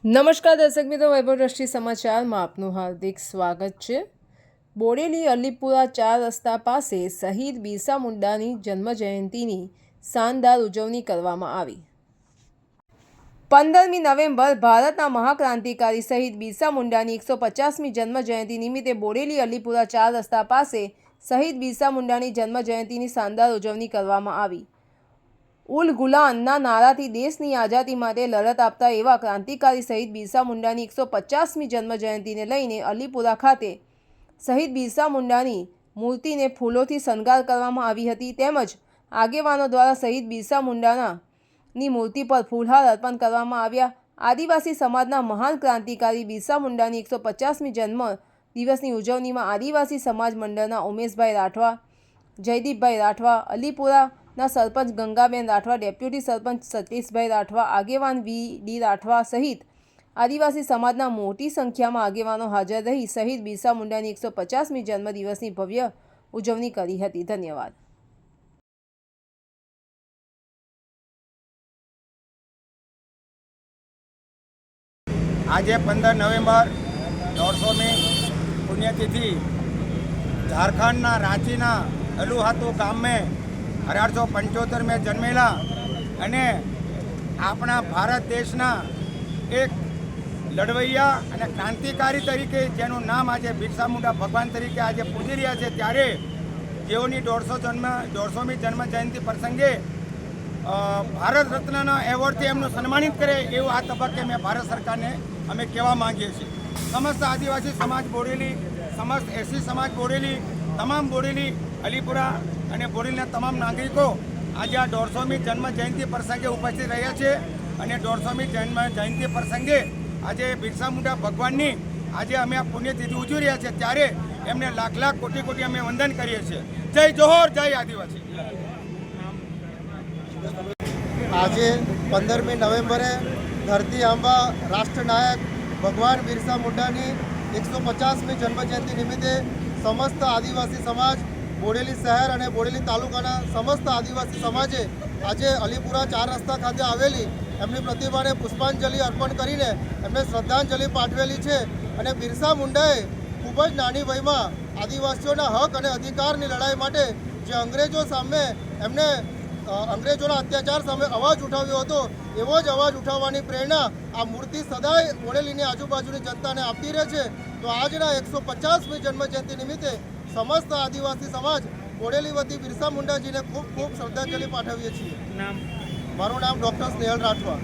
નમસ્કાર દર્શક મિત્રો, વૈભવ દ્રષ્ટિ સમાચારમાં આપનું હાર્દિક સ્વાગત છે। બોડેલી અલીપુરા 4 રસ્તા પાસે શહીદ બિરસા મુંડાની જન્મજયંતિની શાનદાર ઉજવણી કરવામાં આવી। 15મી નવેમ્બર ભારતના મહાક્રાંતિકારી શહીદ બિરસા મુંડાની 150મી જન્મજયંતિ નિમિત્તે બોડેલી અલીપુરા 4 રસ્તા પાસે શહીદ બિરસા મુંડાની જન્મજયંતિની શાનદાર ઉજવણી કરવામાં આવી। ઉલ ગુલાનના નારાથી દેશની આઝાદી માટે લડત આપતા એવા ક્રાંતિકારી શહીદ બિરસા મુંડાની 150મી જન્મજયંતિને લઈને અલીપુરા ખાતે શહીદ બિરસા મુંડાની મૂર્તિને ફૂલોથી શણગાર કરવામાં આવી હતી, તેમજ આગેવાનો દ્વારા શહીદ બિરસા મુંડાની મૂર્તિ પર ફૂલહાર અર્પણ કરવામાં આવ્યા। આદિવાસી સમાજના મહાન ક્રાંતિકારી બિરસા મુંડાની 150મી જન્મ દિવસની ઉજવણીમાં આદિવાસી સમાજ મંડળના ઉમેશભાઈ રાઠવા, જયદીપભાઈ રાઠવા, અલીપુરાના સરપંચ ગંગાબેન રાઠવા, ડેપ્યુટી સરપંચ સતીશભાઈ રાઠવા, આગેવાન વી.ડી. રાઠવા સહિત આદિવાસી સમાજના મોટી સંખ્યામાં આગેવાનો હાજર રહી શહીદ બિરસા મુંડાની 150મી જન્મદિવસની ભવ્ય ઉજવણી કરી હતી। ધન્યવાદ। આજે 15 નવેમ્બર 150મી પુણ્યતિથિ झारखंडના રાંચીના અલુહાતુ ગામ में 1875 में જન્મેલા અને આપણા ભારત દેશના એક લડવૈયા અને ક્રાંતિકારી તરીકે જેનું નામ આજે બિરસા મુંડા ભગવાન તરીકે આજે પૂજી રહ્યા છે, ત્યારે જેઓની 150મી જન્મ જયંતિ પ્રસંગે ભારત રત્નના એવોર્ડથી એમનું સન્માનિત કરે એવું આ તબક્કે મેં ભારત સરકારને અમે કહેવા માંગીએ છીએ। સમસ્ત આદિવાસી સમાજ બોડેલી, સમસ્ત એસી સમાજ બોડેલી, તમામ બોડેલી, અલીપુરા અને બોડેલીના તમામ નાગરિકો આજે આ 150મી જન્મ જયંતિ પ્રસંગે ઉપસ્થિત રહ્યા છે અને 150મી જન્મ જયંતિ પ્રસંગે આજે બિરસા મુંડા ભગવાનની આજે અમે આ પુણ્યતિથિ ઉજવી રહ્યા છીએ, ત્યારે એમને લાખ લાખ કોટી કોટી અમે વંદન કરીએ છીએ। જય જોહર, જય આદિવાસી। આજે 15મી નવેમ્બરે ધરતી આંબા રાષ્ટ્રનાયક ભગવાન બિરસા મુંડાની 150મી જન્મજયંતિ નિમિત્તે સમસ્ત આદિવાસી સમાજ, બોડેલી શહેર અને બોડેલી તાલુકાના સમસ્ત આદિવાસી સમાજે આજે અલીપુરા 4 રસ્તા ખાતે આવેલી એમની પ્રતિમાને પુષ્પાંજલિ અર્પણ કરીને એમને શ્રદ્ધાંજલિ પાઠવેલી છે। અને બિરસા મુંડાએ ખૂબ જ નાની વયમાં આદિવાસીઓના હક અને અધિકારની લડાઈ માટે જે અંગ્રેજો સામે એમને અંગ્રેજોના અત્યાચાર સામે અવાજ ઉઠાવ્યો હતો, એવો જ અવાજ ઉઠાવવાની પ્રેરણા આ મૂર્તિ સદાય બોડેલીની આજુબાજુની જનતાને આપતી રહે છે। તો આજના 150મી જન્મજયંતિ નિમિત્તે સમસ્ત આદિવાસી સમાજ બોડેલી વતી બિરસા મુંડાજીને ખૂબ ખૂબ શ્રદ્ધાંજલિ પાઠવીએ છીએ। મારું નામ ડૉક્ટર સ્નેહલ રાઠવા।